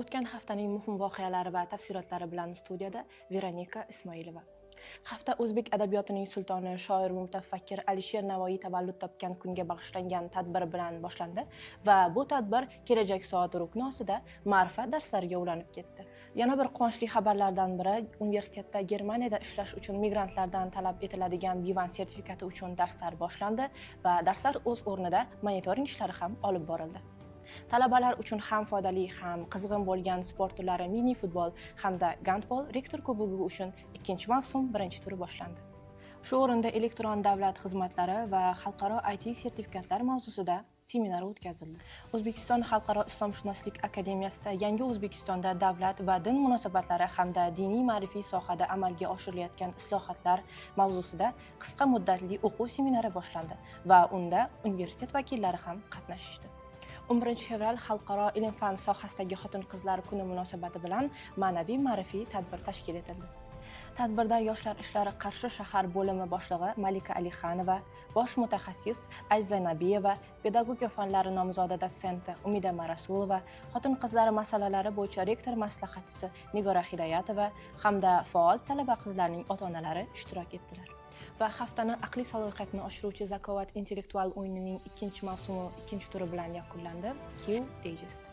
O'tgan haftaning muhim voqealari va tafsilotlari bilan studiyada Veronika Ismoilova. Hafta o'zbek adabiyotining sultoni, shoir, mutafakkir Alisher Navoiy tavallud topgan kunga bag'ishlangan tadbir bilan boshlandi va bu tadbir kelajak soat rukni ostida ma'rifat darslariga ulanib ketdi. Yana bir quvonchli xabarlardan biri, universitetda Germaniyada ishlash uchun migrantlardan talab etiladigan B1 sertifikati uchun darslar boshlandi va darslar o'z o'rnida monitoring ishlari ham olib borildi. Talabalar uchun ham foydali, ham qizg'in bo'lgan sport turlari mini futbol hamda gandbol rektor kubogi uchun ikkinchi mavsum birinchi turi boshlandi. Shu o'rinda elektron davlat xizmatlari va xalqaro IT sertifikatlar mavzusida seminar o'tkazildi. O'zbekiston Xalqaro islomshunoslik akademiyasida yangi O'zbekistonda davlat va din munosabatlari hamda diniy ma'rifiy sohada amalga oshirilayotgan islohotlar mavzusida qisqa muddatli o'quv seminari boshlandi va unda universitet vakillari ham qatnashishdi. 11 fevral Xalqaro ilm-fan sohasidagi xotin-qizlar kuni munosabati bilan ma'naviy ma'rifiy tadbir tashkil etildi. Tadbirda Yoshlar ishlari Qarshi shahar bo'limi boshlig'i Malika Alixanova, bosh mutaxassis Aziza Nabiyeva, pedagogika fanlari nomzodi dotsenti Umida Marasulova, xotin-qizlar masalalari bo'yicha rektor maslahatchisi Nigora Hidoyatova hamda faol talaba qizlarning ota-onalari ishtirok etdilar. Va haftani aqliy salohiyatni oshiruvchi Zakovat intellektual o'yinining ikkinchi mavsumi ikkinchi turi bilan yakunlandi. Q Digest.